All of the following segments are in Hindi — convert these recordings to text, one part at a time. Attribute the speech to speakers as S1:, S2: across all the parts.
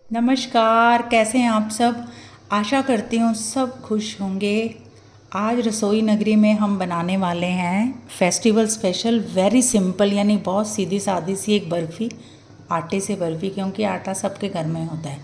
S1: नमस्कार, कैसे हैं आप सब। आशा करती हूँ सब खुश होंगे। आज रसोई नगरी में हम बनाने वाले हैं फेस्टिवल स्पेशल वेरी सिंपल, यानी बहुत सीधी सादी सी एक बर्फ़ी, आटे से बर्फ़ी, क्योंकि आटा सबके घर में होता है।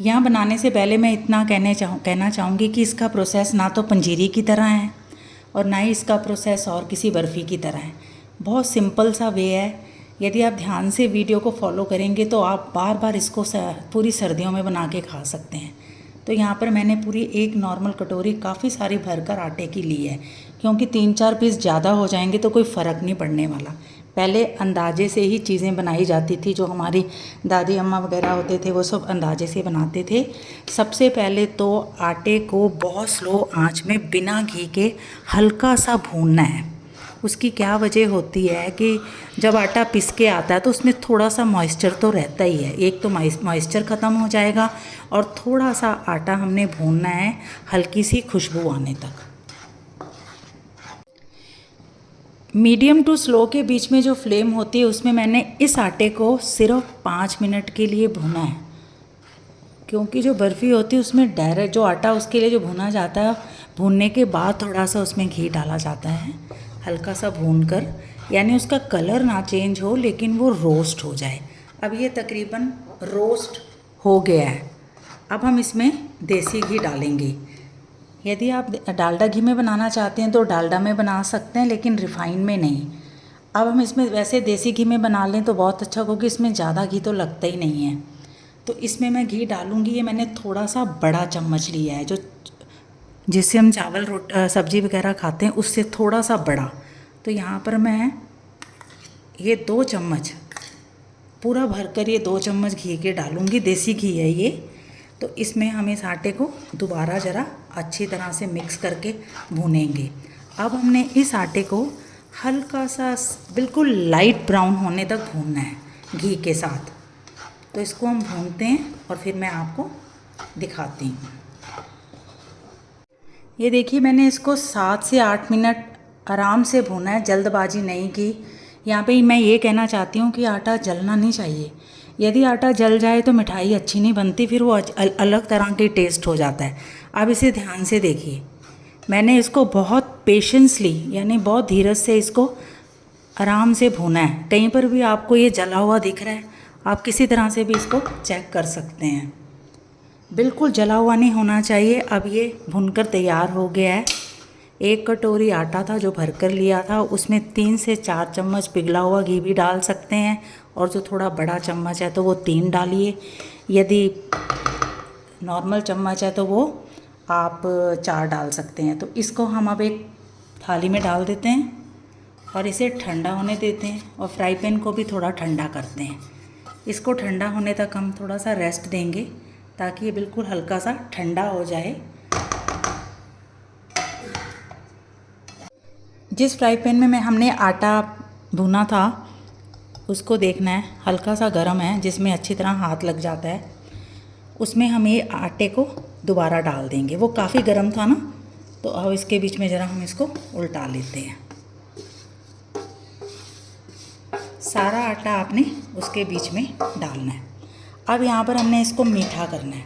S1: यहाँ बनाने से पहले मैं इतना कहना चाहूँगी कि इसका प्रोसेस ना तो पंजीरी की तरह है और ना ही इसका प्रोसेस और किसी बर्फ़ी की तरह है। बहुत सिंपल सा वे है। यदि आप ध्यान से वीडियो को फॉलो करेंगे तो आप बार बार इसको पूरी सर्दियों में बना के खा सकते हैं। तो यहाँ पर मैंने पूरी एक नॉर्मल कटोरी काफ़ी सारी भरकर आटे की ली है, क्योंकि 3-4 पीस ज़्यादा हो जाएंगे तो कोई फ़र्क नहीं पड़ने वाला। पहले अंदाजे से ही चीज़ें बनाई जाती थी, जो हमारी दादी अम्मा वगैरह होते थे वो सब अंदाजे से बनाते थे। सबसे पहले तो आटे को बहुत स्लो आंच में बिना घी के हल्का सा भूनना है। उसकी क्या वजह होती है कि जब आटा पिस के आता है तो उसमें थोड़ा सा मॉइस्चर तो रहता ही है। एक तो मॉइस्चर ख़त्म हो जाएगा और थोड़ा सा आटा हमने भूनना है हल्की सी खुशबू आने तक। मीडियम टू स्लो के बीच में जो फ्लेम होती है उसमें मैंने इस आटे को सिर्फ 5 मिनट के लिए भूना है, क्योंकि जो बर्फ़ी होती है उसमें डायरेक्ट जो आटा उसके लिए जो भुना जाता है, भूनने के बाद थोड़ा सा उसमें घी डाला जाता है हल्का सा भून कर, यानी उसका कलर ना चेंज हो लेकिन वो रोस्ट हो जाए। अब ये तकरीबन रोस्ट हो गया है। अब हम इसमें देसी घी डालेंगे। यदि आप डालडा घी में बनाना चाहते हैं तो डालडा में बना सकते हैं, लेकिन रिफ़ाइन में नहीं। अब हम इसमें वैसे देसी घी में बना लें तो बहुत अच्छा, क्योंकि इसमें ज़्यादा घी तो लगता ही नहीं है। तो इसमें मैं घी डालूँगी। ये मैंने थोड़ा सा बड़ा चम्मच लिया है, जो जिससे हम चावल सब्जी वगैरह खाते हैं उससे थोड़ा सा बड़ा। तो यहाँ पर मैं ये 2 चम्मच पूरा भरकर ये 2 चम्मच घी के डालूँगी। देसी घी है ये। तो इसमें हम इस आटे को दोबारा ज़रा अच्छी तरह से मिक्स करके भूनेंगे। अब हमने इस आटे को हल्का सा बिल्कुल लाइट ब्राउन होने तक भूनना है घी के साथ। तो इसको हम भूनते हैं और फिर मैं आपको दिखाती हूँ। ये देखिए, मैंने इसको 7 से 8 मिनट आराम से भूना है, जल्दबाजी नहीं की। यहाँ पे मैं ये कहना चाहती हूँ कि आटा जलना नहीं चाहिए। यदि आटा जल जाए तो मिठाई अच्छी नहीं बनती, फिर वो अलग तरह की टेस्ट हो जाता है। अब इसे ध्यान से देखिए, मैंने इसको बहुत पेशेंसली यानी बहुत धीरज से इसको आराम से भूना है। कहीं पर भी आपको ये जला हुआ दिख रहा है, आप किसी तरह से भी इसको चेक कर सकते हैं। बिल्कुल जला हुआ नहीं होना चाहिए। अब ये भुनकर तैयार हो गया है। 1 कटोरी आटा था जो भरकर लिया था, उसमें 3 से 4 चम्मच पिघला हुआ घी भी डाल सकते हैं, और जो थोड़ा बड़ा चम्मच है तो वो 3 डालिए। यदि नॉर्मल चम्मच है तो वो आप 4 डाल सकते हैं। तो इसको हम अब एक थाली में डाल देते हैं और इसे ठंडा होने देते हैं, और फ्राई पैन को भी थोड़ा ठंडा करते हैं। इसको ठंडा होने तक हम थोड़ा सा रेस्ट देंगे ताकि ये बिल्कुल हल्का सा ठंडा हो जाए। जिस फ्राई पैन में हमने आटा भुना था उसको देखना है, हल्का सा गर्म है, जिसमें अच्छी तरह हाथ लग जाता है। उसमें हम ये आटे को दोबारा डाल देंगे। वो काफ़ी गर्म था ना, तो अब इसके बीच में ज़रा हम इसको उल्टा लेते हैं। सारा आटा आपने उसके बीच में डालना है। अब यहाँ पर हमने इसको मीठा करना है।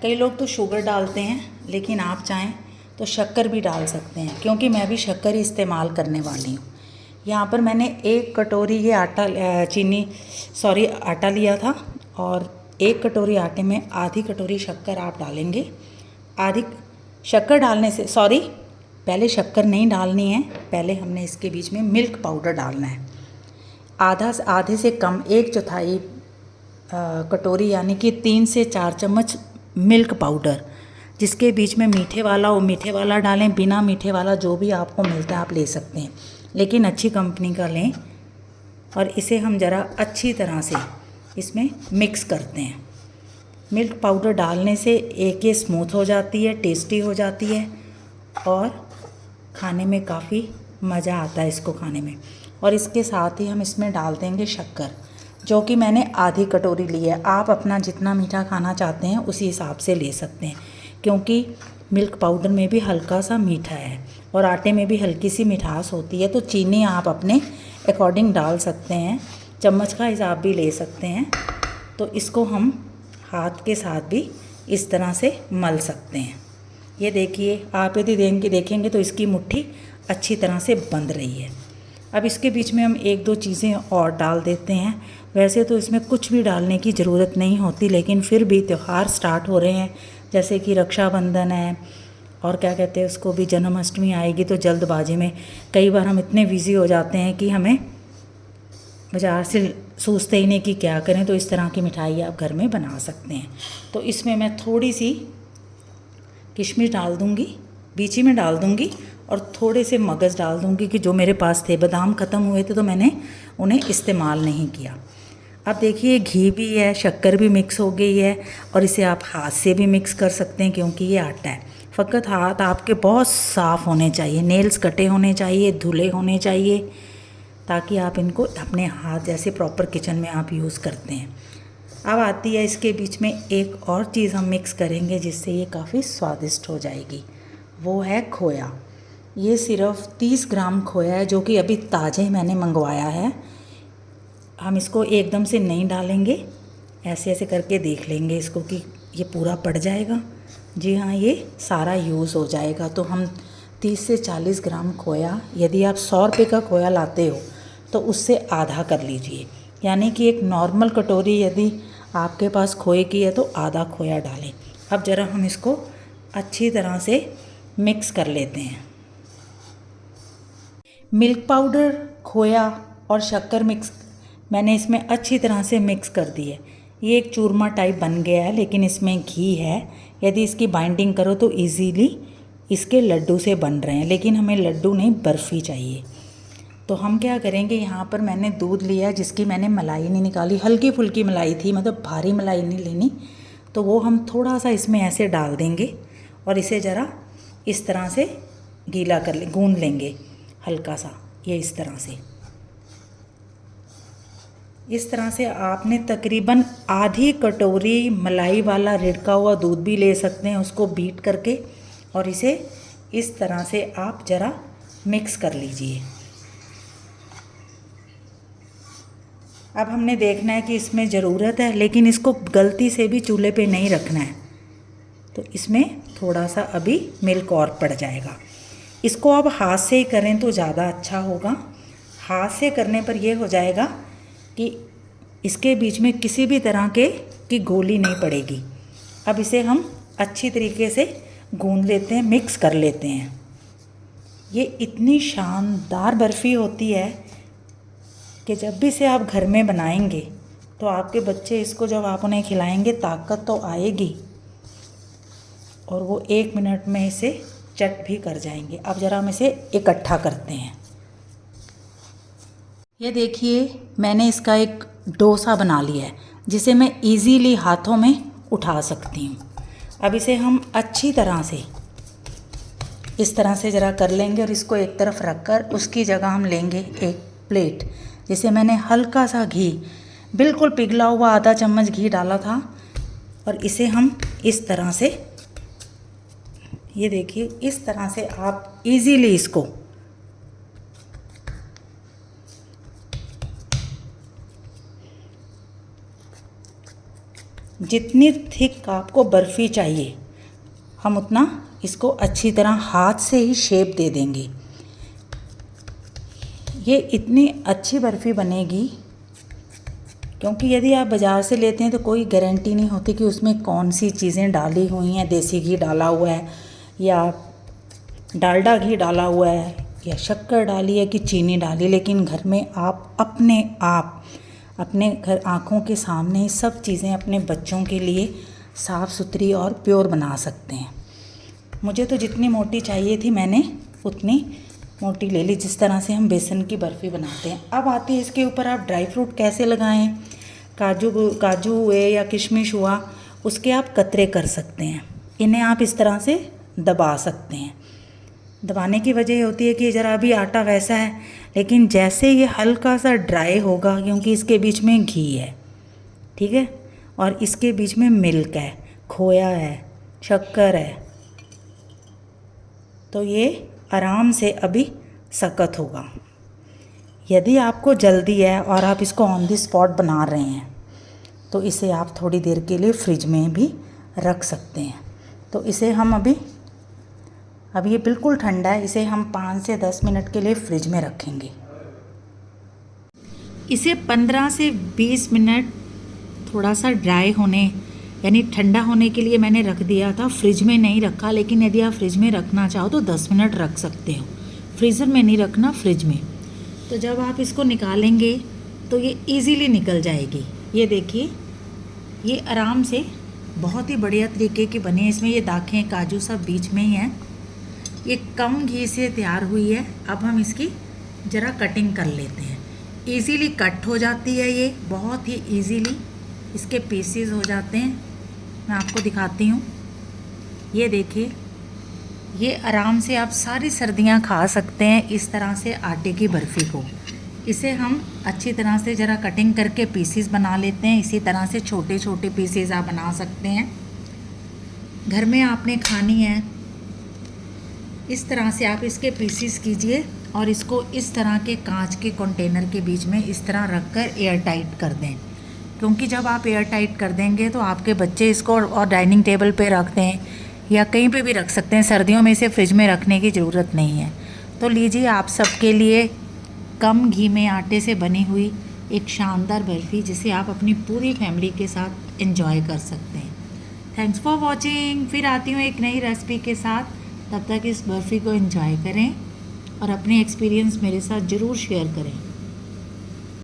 S1: कई लोग तो शुगर डालते हैं, लेकिन आप चाहें तो शक्कर भी डाल सकते हैं, क्योंकि मैं भी शक्कर ही इस्तेमाल करने वाली हूँ। यहाँ पर मैंने 1 कटोरी ये आटा लिया था, और 1 कटोरी आटे में आधी कटोरी शक्कर आप डालेंगे। आधी शक्कर डालने से पहले शक्कर नहीं डालनी है, पहले हमने इसके बीच में मिल्क पाउडर डालना है। आधे से कम 1/4 कटोरी यानी कि 3 से 4 चम्मच मिल्क पाउडर, जिसके बीच में मीठे वाला हो मीठे वाला डालें, बिना मीठे वाला जो भी आपको मिलता है आप ले सकते हैं, लेकिन अच्छी कंपनी का लें। और इसे हम ज़रा अच्छी तरह से इसमें मिक्स करते हैं। मिल्क पाउडर डालने से एक ये स्मूथ हो जाती है, टेस्टी हो जाती है, और खाने में काफ़ी मज़ा आता है इसको खाने में। और इसके साथ ही हम इसमें डाल देंगे शक्कर, जो कि मैंने आधी कटोरी ली है। आप अपना जितना मीठा खाना चाहते हैं उसी हिसाब से ले सकते हैं, क्योंकि मिल्क पाउडर में भी हल्का सा मीठा है और आटे में भी हल्की सी मिठास होती है। तो चीनी आप अपने अकॉर्डिंग डाल सकते हैं, चम्मच का हिसाब भी ले सकते हैं। तो इसको हम हाथ के साथ भी इस तरह से मल सकते हैं। ये देखिए, आप यदि देखेंगे तो इसकी मुट्ठी अच्छी तरह से बंध रही है। अब इसके बीच में हम एक दो चीज़ें और डाल देते हैं। वैसे तो इसमें कुछ भी डालने की ज़रूरत नहीं होती, लेकिन फिर भी त्यौहार स्टार्ट हो रहे हैं, जैसे कि रक्षाबंधन है और क्या कहते हैं उसको भी, जन्माष्टमी आएगी, तो जल्दबाजी में कई बार हम इतने बिज़ी हो जाते हैं कि हमें बाज़ार से सोचते ही नहीं कि क्या करें। तो इस तरह की मिठाई आप घर में बना सकते हैं। तो इसमें मैं थोड़ी सी किशमिश डाल दूँगी, बीची में डाल दूँगी, और थोड़े से मगज़ डाल दूँगी कि जो मेरे पास थे। बादाम ख़त्म हुए थे तो मैंने उन्हें इस्तेमाल नहीं किया। अब देखिए, घी भी है, शक्कर भी मिक्स हो गई है, और इसे आप हाथ से भी मिक्स कर सकते हैं क्योंकि ये आटा है। फ़कत हाथ आपके बहुत साफ़ होने चाहिए, नेल्स कटे होने चाहिए, धुले होने चाहिए, ताकि आप इनको अपने हाथ जैसे प्रॉपर किचन में आप यूज़ करते हैं। अब आती है इसके बीच में एक और चीज़ हम मिक्स करेंगे जिससे ये काफ़ी स्वादिष्ट हो जाएगी, वो है खोया। ये सिर्फ 30 ग्राम खोया है जो कि अभी ताज़े मैंने मंगवाया है। हम इसको एकदम से नहीं डालेंगे, ऐसे ऐसे करके देख लेंगे इसको कि ये पूरा पड़ जाएगा। जी हाँ, ये सारा यूज़ हो जाएगा। तो हम 30 से 40 ग्राम खोया, यदि आप 100 रुपये का खोया लाते हो तो उससे आधा कर लीजिए, यानी कि एक नॉर्मल कटोरी यदि आपके पास खोए की है तो आधा खोया डालें। अब ज़रा हम इसको अच्छी तरह से मिक्स कर लेते हैं। मिल्क पाउडर, खोया और शक्कर मिक्स मैंने इसमें अच्छी तरह से मिक्स कर दी है। ये एक चूरमा टाइप बन गया है, लेकिन इसमें घी है। यदि इसकी बाइंडिंग करो तो इजीली इसके लड्डू से बन रहे हैं, लेकिन हमें लड्डू नहीं, बर्फ़ी चाहिए। तो हम क्या करेंगे, यहाँ पर मैंने दूध लिया जिसकी मैंने मलाई नहीं निकाली, हल्की फुल्की मलाई थी, मतलब भारी मलाई नहीं लेनी। तो वो हम थोड़ा सा इसमें ऐसे डाल देंगे और इसे ज़रा इस तरह से गीला कर ले, गूंद लेंगे हल्का सा, ये इस तरह से। इस तरह से आपने तकरीबन आधी कटोरी मलाई वाला रिड़का हुआ दूध भी ले सकते हैं, उसको बीट करके, और इसे इस तरह से आप ज़रा मिक्स कर लीजिए। अब हमने देखना है कि इसमें ज़रूरत है, लेकिन इसको गलती से भी चूल्हे पे नहीं रखना है, तो इसमें थोड़ा सा अभी मिल्क और पड़ जाएगा। इसको अब हाथ से ही करें तो ज़्यादा अच्छा होगा। हाथ से करने पर यह हो जाएगा कि इसके बीच में किसी भी तरह की गोली नहीं पड़ेगी। अब इसे हम अच्छी तरीके से गूंद लेते हैं, मिक्स कर लेते हैं। ये इतनी शानदार बर्फ़ी होती है कि जब भी इसे आप घर में बनाएंगे तो आपके बच्चे इसको जब आप उन्हें खिलाएंगे ताकत तो आएगी, और वो 1 मिनट में इसे चट भी कर जाएंगे। अब ज़रा हम इसे इकट्ठा करते हैं। ये देखिए, मैंने इसका एक डोसा बना लिया है जिसे मैं इजीली हाथों में उठा सकती हूँ। अब इसे हम अच्छी तरह से इस तरह से ज़रा कर लेंगे, और इसको एक तरफ रखकर उसकी जगह हम लेंगे एक प्लेट, जिसे मैंने हल्का सा घी, बिल्कुल पिघला हुआ आधा चम्मच घी डाला था, और इसे हम इस तरह से, ये देखिए, इस तरह से आप इजीली इसको जितनी थिक आपको बर्फ़ी चाहिए हम उतना इसको अच्छी तरह हाथ से ही शेप दे देंगे। ये इतनी अच्छी बर्फ़ी बनेगी क्योंकि यदि आप बाज़ार से लेते हैं तो कोई गारंटी नहीं होती कि उसमें कौन सी चीज़ें डाली हुई हैं, देसी घी डाला हुआ है या डालडा घी डाला हुआ है या शक्कर डाली है कि चीनी डाली। लेकिन घर में आप अपने घर आँखों के सामने सब चीज़ें अपने बच्चों के लिए साफ़ सुथरी और प्योर बना सकते हैं। मुझे तो जितनी मोटी चाहिए थी मैंने उतनी मोटी ले ली, जिस तरह से हम बेसन की बर्फ़ी बनाते हैं। अब आती है इसके ऊपर आप ड्राई फ्रूट कैसे लगाएं। काजू हुए या किशमिश हुआ, उसके आप कतरे कर सकते हैं। इन्हें आप इस तरह से दबा सकते हैं। दबाने की वजह होती है कि ज़रा अभी आटा वैसा है, लेकिन जैसे ये हल्का सा ड्राई होगा, क्योंकि इसके बीच में घी है, ठीक है, और इसके बीच में मिल्क है, खोया है, शक्कर है, तो ये आराम से अभी सख्त होगा। यदि आपको जल्दी है और आप इसको ऑन द स्पॉट बना रहे हैं तो इसे आप थोड़ी देर के लिए फ्रिज में भी रख सकते हैं। तो इसे हम अब ये बिल्कुल ठंडा है, इसे हम 5 से 10 मिनट के लिए फ्रिज में रखेंगे। इसे 15 से 20 मिनट थोड़ा सा ड्राई होने यानी ठंडा होने के लिए मैंने रख दिया था, फ्रिज में नहीं रखा। लेकिन यदि आप फ्रिज में रखना चाहो तो 10 मिनट रख सकते हो, फ्रीज़र में नहीं रखना, फ्रिज में। तो जब आप इसको निकालेंगे तो ये इजीली निकल जाएगी। ये देखिए, ये आराम से बहुत ही बढ़िया तरीके की बनी है। इसमें ये दाखें काजू सब बीच में ही हैं। ये कम घी से तैयार हुई है। अब हम इसकी ज़रा कटिंग कर लेते हैं। इजीली कट हो जाती है, ये बहुत ही इजीली इसके पीसेस हो जाते हैं। मैं आपको दिखाती हूँ, ये देखिए, ये आराम से आप सारी सर्दियाँ खा सकते हैं इस तरह से आटे की बर्फ़ी को। इसे हम अच्छी तरह से ज़रा कटिंग करके पीसेस बना लेते हैं। इसी तरह से छोटे छोटे पीसेस आप बना सकते हैं। घर में आपने खानी है, इस तरह से आप इसके पीसेस कीजिए और इसको इस तरह के कांच के कंटेनर के बीच में इस तरह रख कर एयर टाइट कर दें। क्योंकि जब आप एयर टाइट कर देंगे तो आपके बच्चे इसको और डाइनिंग टेबल पे रख दें या कहीं पे भी रख सकते हैं। सर्दियों में इसे फ्रिज में रखने की ज़रूरत नहीं है। तो लीजिए, आप सबके लिए कम घी में आटे से बनी हुई एक शानदार बर्फ़ी, जिसे आप अपनी पूरी फैमिली के साथ एंजॉय कर सकते हैं। Thanks for watching. फिर आती हूँ एक नई रेसिपी के साथ। तब तक इस बर्फ़ी को एंजॉय करें और अपने एक्सपीरियंस मेरे साथ ज़रूर शेयर करें।